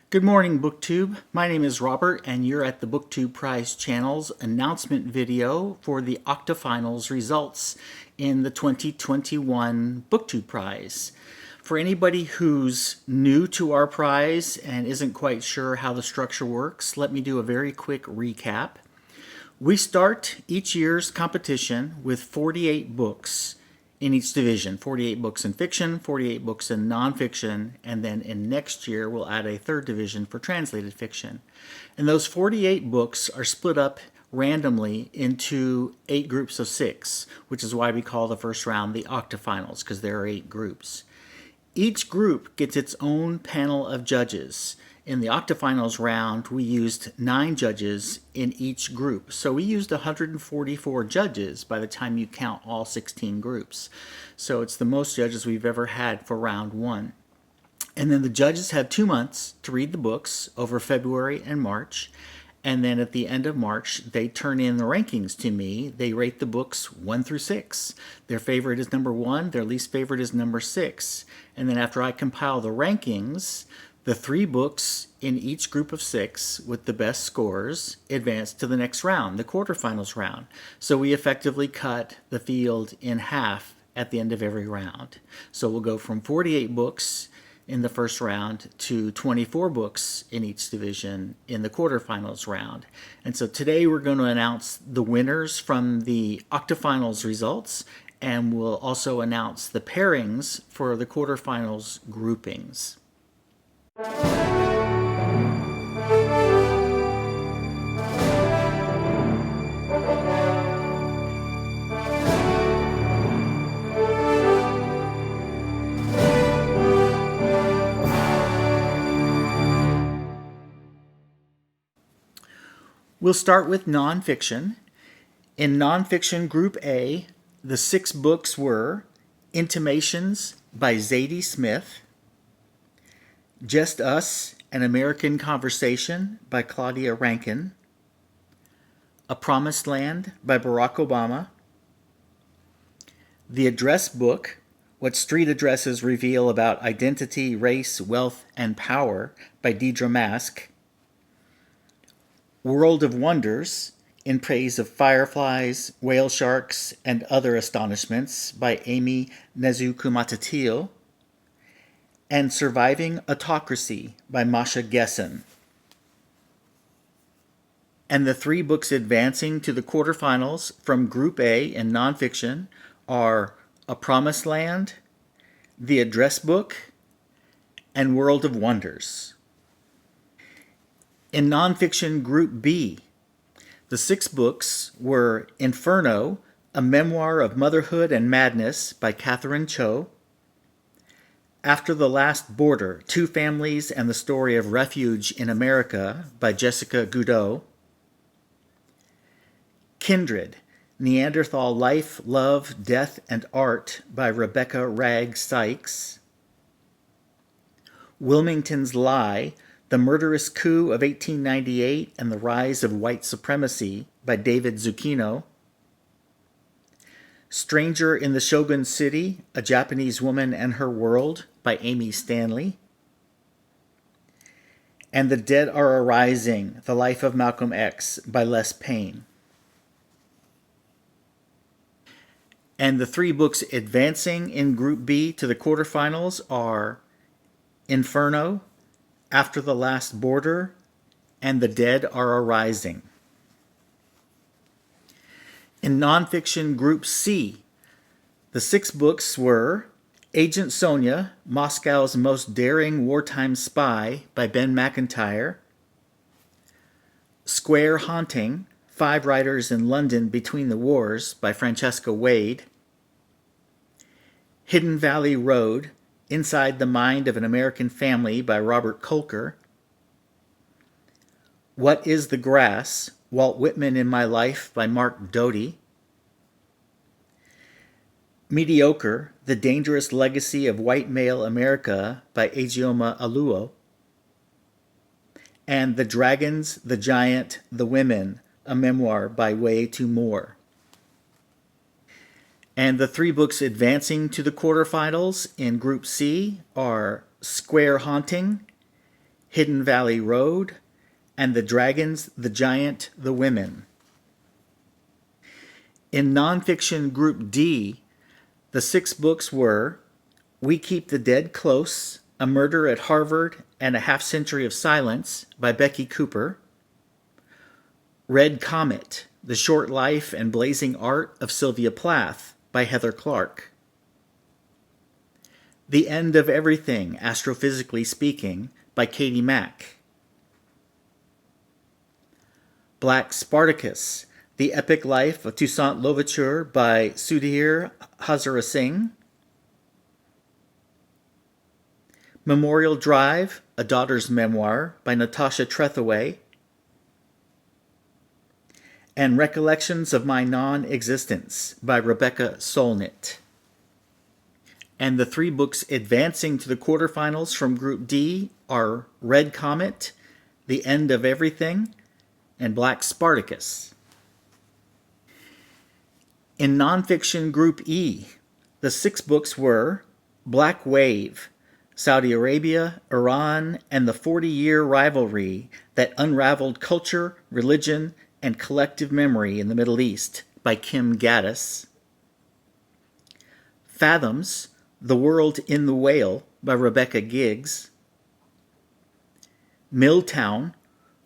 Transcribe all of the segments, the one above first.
Good morning, BookTube. My name is Robert, and you're at the BookTubePrize channel's announcement video for the Octafinals results in the 2021 BookTube Prize. For anybody who's new to our prize and isn't quite sure how the structure works, let me do a very quick recap. We start each year's competition with 48 books in each division, 48 books in fiction, 48 books in nonfiction, and then in next year we'll add a third division for translated fiction. And those 48 books are split up randomly into 8 groups of 6, which is why we call the first round the Octafinals, because there are 8 groups. Each group gets its own panel of judges. In the Octafinals round, we used 9 judges in each group. So we used 144 judges by the time you count all 16 groups. So it's the most judges we've ever had for round 1. And then the judges have 2 months to read the books over February and March. And then at the end of March, they turn in the rankings to me. They rate the books 1 through 6. Their favorite is number 1. Their least favorite is number 6. And then after I compile the rankings, the 3 books in each group of 6 with the best scores advance to the next round, the quarterfinals round. So we effectively cut the field in half at the end of every round. So we'll go from 48 books in the first round to 24 books in each division in the quarterfinals round. And so today we're going to announce the winners from the Octafinals results, and we'll also announce the pairings for the quarterfinals groupings. We'll start with nonfiction. In nonfiction Group A, the 6 books were Intimations by Zadie Smith, Just Us, An American Conversation by Claudia Rankine, A Promised Land by Barack Obama, The Address Book, What Street Addresses Reveal About Identity, Race, Wealth, and Power by Deidre Mask, World of Wonders, In Praise of Fireflies, Whale Sharks, and Other Astonishments by Amy Nezukumatatil, and Surviving Autocracy by Masha Gessen. And the 3 books advancing to the quarterfinals from Group A in nonfiction are A Promised Land, The Address Book, and World of Wonders. In nonfiction Group B, the 6 books were Inferno, A Memoir of Motherhood and Madness by Catherine Cho, After the Last Border, 2 Families and the Story of Refuge in America by Jessica Goudot, Kindred, Neanderthal Life, Love, Death, and Art by Rebecca Ragg Sykes, Wilmington's Lie, The Murderous Coup of 1898 and the Rise of White Supremacy by David Zucchino, Stranger in the Shogun City, A Japanese Woman and Her World by Amy Stanley, and The Dead Are Arising, The Life of Malcolm X by Les Payne. And the 3 books advancing in Group B to the quarterfinals are Inferno, After the Last Border, and The Dead Are Arising. In nonfiction Group C, the 6 books were Agent Sonia, Moscow's Most Daring Wartime Spy by Ben McIntyre, Square Haunting, 5 Writers in London Between the Wars by Francesca Wade, Hidden Valley Road, Inside the Mind of an American Family by Robert Kolker, What is the Grass? Walt Whitman in My Life by Mark Doty, Mediocre, The Dangerous Legacy of White Male America by Ajioma Aluo, and The Dragons, the Giant, the Women, a memoir by Way to Moore. And the 3 books advancing to the quarterfinals in Group C are Square Haunting, Hidden Valley Road, and The Dragons, the Giant, the Women. In nonfiction Group D, the 6 books were We Keep the Dead Close, A Murder at Harvard and a Half Century of Silence by Becky Cooper, Red Comet, The Short Life and Blazing Art of Sylvia Plath by Heather Clark, The End of Everything, Astrophysically Speaking by Katie Mack, Black Spartacus, The Epic Life of Toussaint Louverture by Sudhir Hazara Singh, Memorial Drive, A Daughter's Memoir by Natasha Trethewey, and Recollections of My Non-Existence by Rebecca Solnit. And the 3 books advancing to the quarterfinals from Group D are Red Comet, The End of Everything, and Black Spartacus. In nonfiction Group E, the 6 books were Black Wave, Saudi Arabia, Iran, and the 40-year rivalry that unraveled culture, religion, and collective memory in the Middle East by Kim Gaddis, Fathoms, The World in the Whale by Rebecca Giggs, Milltown,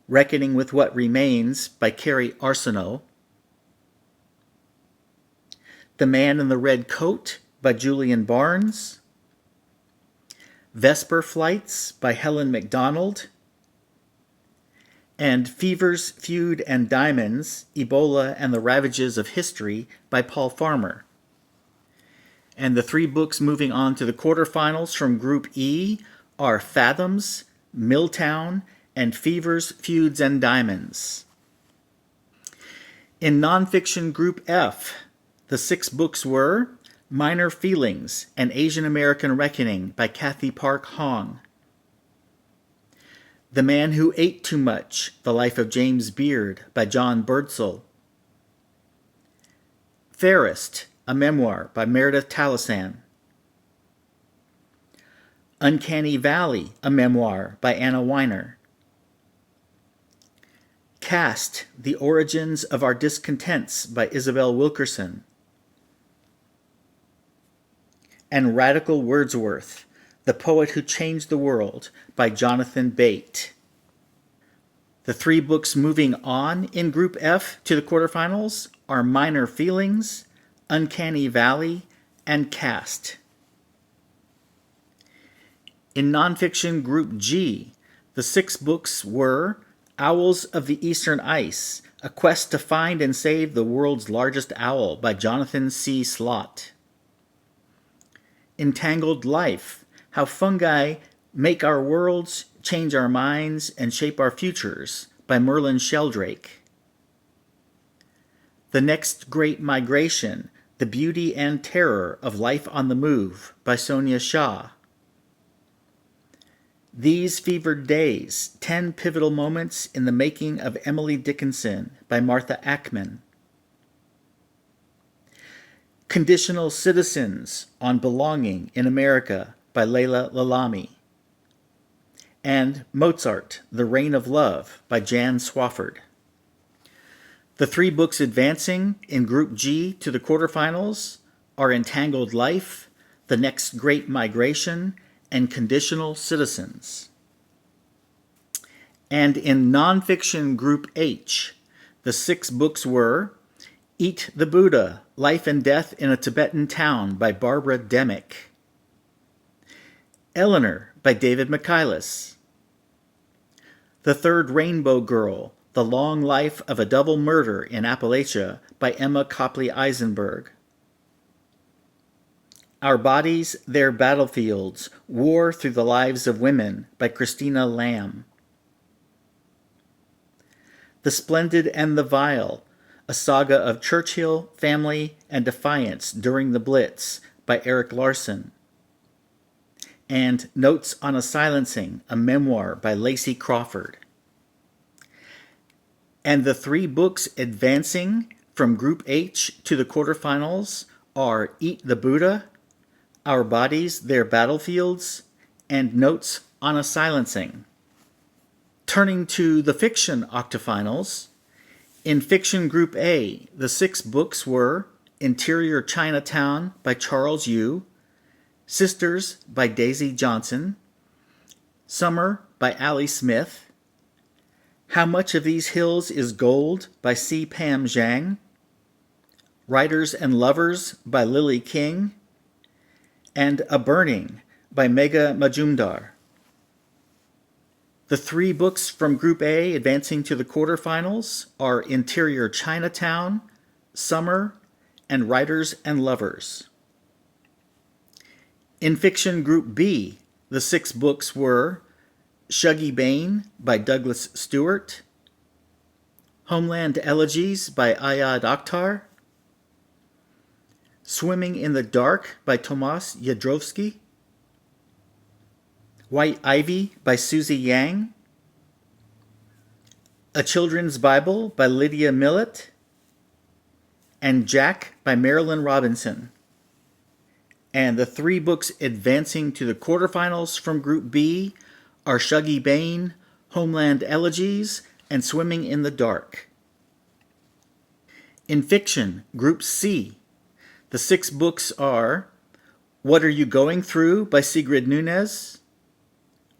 Reckoning with What Remains by Carrie Arsenault, The Man in the Red Coat by Julian Barnes, Vesper Flights by Helen MacDonald, and Fevers, Feud, and Diamonds, Ebola and the Ravages of History by Paul Farmer. And the 3 books moving on to the quarterfinals from Group E are Fathoms, Milltown, and Fevers, Feuds, and Diamonds. In nonfiction Group F, the 6 books were Minor Feelings, An Asian American Reckoning by Kathy Park Hong, The Man Who Ate Too Much, The Life of James Beard by John Birdsall, Fairest, a Memoir by Meredith Talisan, Uncanny Valley, a Memoir by Anna Weiner, Caste, The Origins of Our Discontents by Isabel Wilkerson, and Radical Wordsworth, The Poet Who Changed the World by Jonathan Bate. The 3 books moving on in Group F to the quarterfinals are Minor Feelings, Uncanny Valley, and Caste. In nonfiction Group G, the 6 books were Owls of the Eastern Ice, A Quest to Find and Save the World's Largest Owl by Jonathan C. Slott, Entangled Life, How Fungi Make Our Worlds, Change Our Minds, and Shape Our Futures by Merlin Sheldrake, The Next Great Migration, The Beauty and Terror of Life on the Move by Sonia Shah, These Fevered Days, 10 Pivotal Moments in the Making of Emily Dickinson by Martha Ackman, Conditional Citizens on Belonging in America by Leila Lalami, and Mozart, The Reign of Love by Jan Swafford. The 3 books advancing in Group G to the quarterfinals are Entangled Life, The Next Great Migration, and Conditional Citizens. And in nonfiction Group H, the 6 books were Eat the Buddha, Life and Death in a Tibetan Town by Barbara Demick, Eleanor by David Michaelis, The Third Rainbow Girl, The Long Life of a Double Murder in Appalachia by Emma Copley Eisenberg, Our Bodies, Their Battlefields, War Through the Lives of Women by Christina Lamb, The Splendid and the Vile, A Saga of Churchill, Family, and Defiance During the Blitz by Eric Larson, and Notes on a Silencing, a Memoir by Lacey Crawford. And the 3 books advancing from Group H to the quarterfinals are Eat the Buddha, Our Bodies, Their Battlefields, and Notes on a Silencing. Turning to the fiction Octafinals, in Fiction Group A, the 6 books were Interior Chinatown by Charles Yu, Sisters by Daisy Johnson, Summer by Allie Smith, How Much of These Hills is Gold by C. Pam Zhang, Writers and Lovers by Lily King, and A Burning by Megha Majumdar. The 3 books from Group A advancing to the quarterfinals are Interior Chinatown, Summer, and Writers and Lovers. In Fiction Group B, the 6 books were Shuggie Bain by Douglas Stewart, Homeland Elegies by Ayad Akhtar, Swimming in the Dark by Tomas Jadrowski, White Ivy by Susie Yang, A Children's Bible by Lydia Millett, and Jack by Marilyn Robinson. And the 3 books advancing to the quarterfinals from Group B are Shuggie Bain, Homeland Elegies, and Swimming in the Dark. In Fiction Group C, the 6 books are What Are You Going Through by Sigrid Nunez,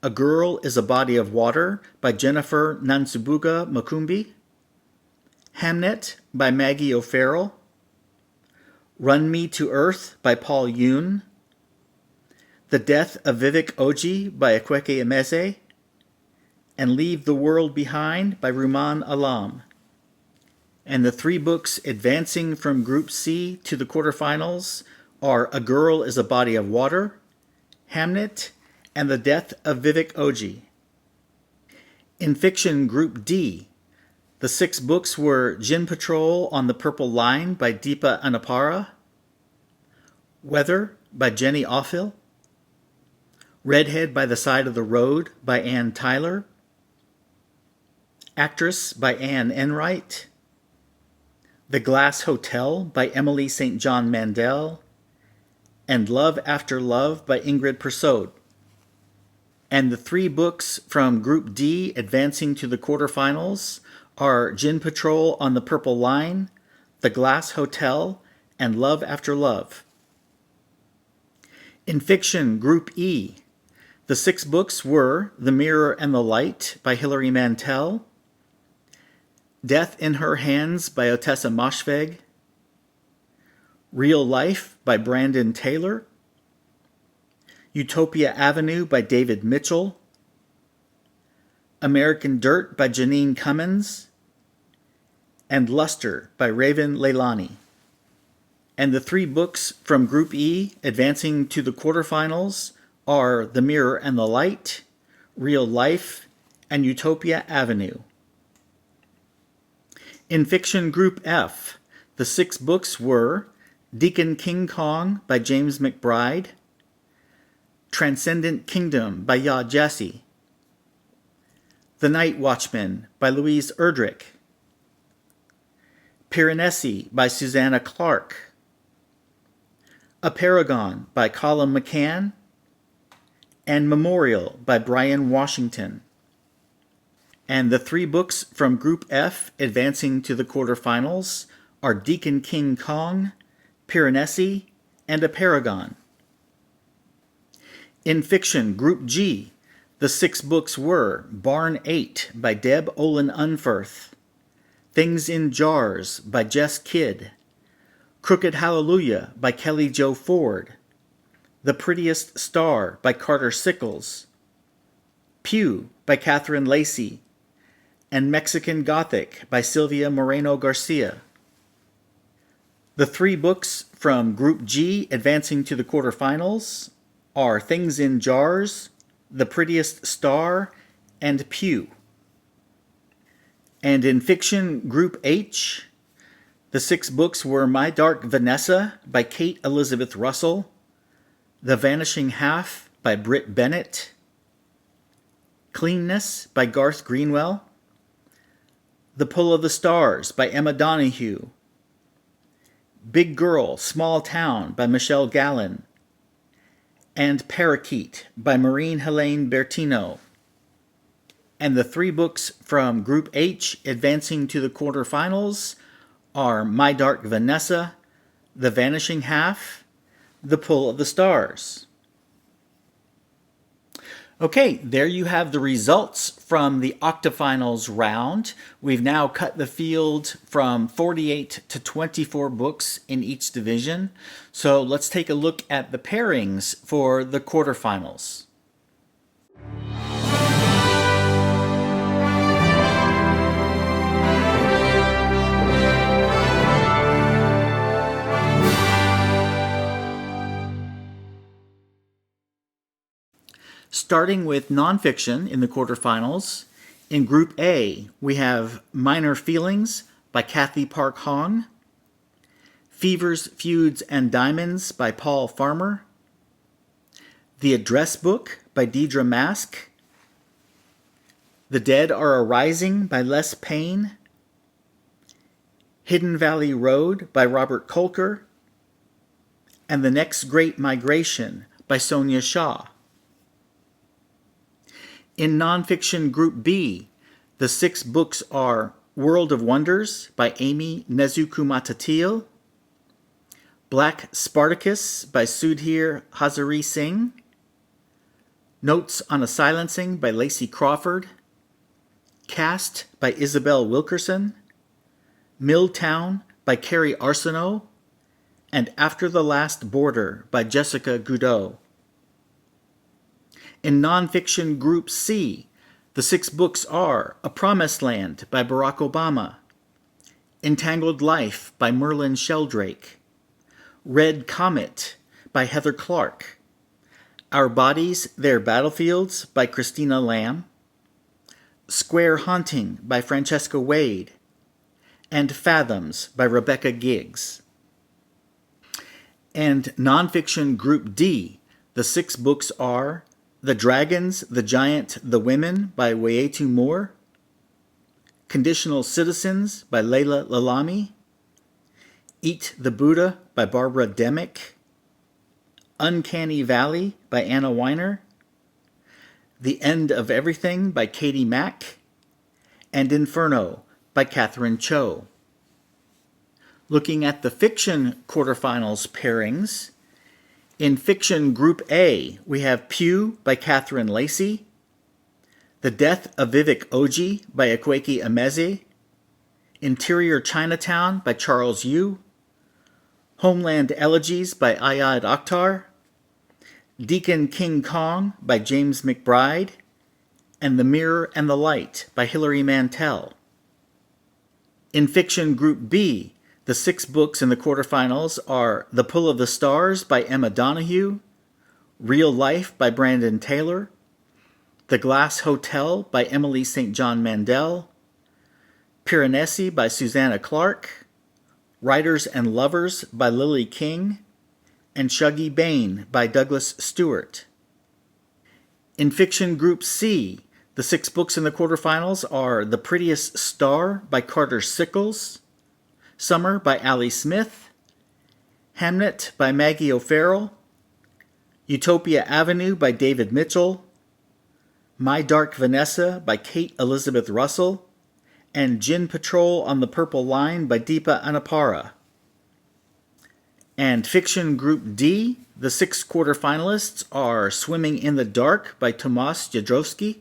A Girl is a Body of Water by Jennifer Nansubuga Makumbi, Hamnet by Maggie O'Farrell, Run Me to Earth by Paul Yoon, The Death of Vivek Oji by Akweke Emeze, and Leave the World Behind by Ruman Alam. And the 3 books advancing from Group C to the quarterfinals are A Girl is a Body of Water, Hamnet, and The Death of Vivek Oji. In Fiction Group D, the 6 books were Gin Patrol on the Purple Line by Deepa Anapara, Weather by Jenny Offill, Redhead by the Side of the Road by Ann Tyler, Actress by Anne Enright, The Glass Hotel by Emily St. John Mandel, and Love After Love by Ingrid Persaud. And the 3 books from Group D advancing to the quarterfinals are Gin Patrol on the Purple Line, The Glass Hotel, and Love After Love. In Fiction Group E, the 6 books were The Mirror and the Light by Hilary Mantel, Death in Her Hands by Otessa Moshfegh, Real Life by Brandon Taylor, Utopia Avenue by David Mitchell, American Dirt by Janine Cummins, and Luster by Raven Leilani. And the 3 books from Group E advancing to the quarterfinals are The Mirror and the Light, Real Life, and Utopia Avenue. In Fiction Group F, the 6 books were Deacon King Kong by James McBride, Transcendent Kingdom by Ya Jassy, The Night Watchman by Louise Erdrich, Piranesi by Susanna Clark, A Paragon by Colin McCann, and Memorial by Brian Washington. And the 3 books from Group F advancing to the quarterfinals are Deacon King Kong, Piranesi, and A Paragon. In Fiction Group G, the 6 books were Barn 8 by Deb Olin Unferth, Things in Jars by Jess Kidd, Crooked Hallelujah by Kelly Jo Ford, The Prettiest Star by Carter Sickles, Pew by Catherine Lacey, and Mexican Gothic by Sylvia Moreno Garcia. The 3 books from Group G advancing to the quarterfinals are Things in Jars, The Prettiest Star, and Pew. And in Fiction Group H, the 6 books were My Dark Vanessa by Kate Elizabeth Russell, The Vanishing Half by Britt Bennett, Cleanness by Garth Greenwell, The Pull of the Stars by Emma Donahue, Big Girl, Small Town by Michelle Gallen, and Parakeet by Maureen Helene Bertino. And the three books from Group H advancing to the quarterfinals are My Dark Vanessa, The Vanishing Half, The Pull of the Stars. Okay, there you have the results from the Octafinals round. We've now cut the field from 48 to 24 books in each division. So let's take a look at the pairings for the quarterfinals. Starting with nonfiction in the quarterfinals, in Group A, we have Minor Feelings by Kathy Park Hong, Fevers, Feuds, and Diamonds by Paul Farmer, The Address Book by Deidre Mask, The Dead Are Arising by Les Payne, Hidden Valley Road by Robert Kolker, and The Next Great Migration by Sonia Shaw. In nonfiction Group B, the 6 books are World of Wonders by Amy Nezukumatatil, Black Spartacus by Sudhir Hazari Singh, Notes on a Silencing by Lacey Crawford, Cast by Isabel Wilkerson, Milltown by Carrie Arsenault, and After the Last Border by Jessica Goudot. In nonfiction Group C, the 6 books are A Promised Land by Barack Obama, Entangled Life by Merlin Sheldrake, Red Comet by Heather Clark, Our Bodies, Their Battlefields by Christina Lamb, Square Haunting by Francesca Wade, and Fathoms by Rebecca Giggs. And nonfiction Group D, the 6 books are The Dragons, the Giant, the Women by Wayetu Moore, Conditional Citizens by Layla Lalami, Eat the Buddha by Barbara Demick, Uncanny Valley by Anna Weiner, The End of Everything by Katie Mack, and Inferno by Catherine Cho. Looking at the fiction quarterfinals pairings, in fiction Group A, we have Pew by Catherine Lacey, The Death of Vivek Oji by Akwaeke Emezi, Interior Chinatown by Charles Yu, Homeland Elegies by Ayad Akhtar, Deacon King Kong by James McBride, and The Mirror and the Light by Hilary Mantel. In fiction Group B, the 6 books in the quarterfinals are The Pull of the Stars by Emma Donahue, Real Life by Brandon Taylor, The Glass Hotel by Emily St. John Mandel, Piranesi by Susanna Clark, Writers and Lovers by Lily King, and Shuggy Bain by Douglas Stewart. In fiction Group C, the 6 books in the quarterfinals are The Prettiest Star by Carter Sickles, Summer by Allie Smith, Hamnet by Maggie O'Farrell, Utopia Avenue by David Mitchell, My Dark Vanessa by Kate Elizabeth Russell, and Gin Patrol on the Purple Line by Deepa Anapara. And fiction Group D, the 6 quarterfinalists are Swimming in the Dark by Tomas Jadrowski,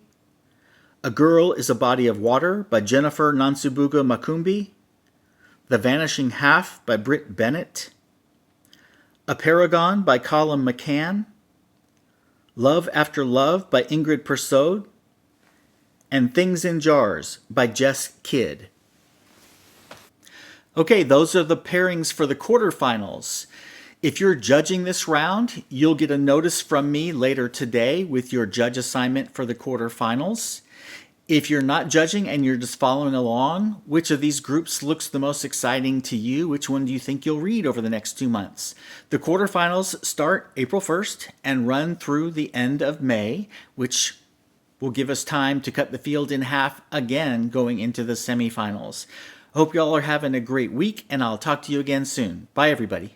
A Girl is a Body of Water by Jennifer Nansubuga Makumbi, The Vanishing Half by Britt Bennett, A Paragon by Colin McCann, Love After Love by Ingrid Persaud, and Things in Jars by Jess Kidd. Okay, those are the pairings for the quarterfinals. If you're judging this round, you'll get a notice from me later today with your judge assignment for the quarterfinals. If you're not judging and you're just following along, which of these groups looks the most exciting to you? Which one do you think you'll read over the next 2 months? The quarterfinals start April 1st and run through the end of May, which will give us time to cut the field in half again going into the semifinals. Hope y'all are having a great week, and I'll talk to you again soon. Bye, everybody.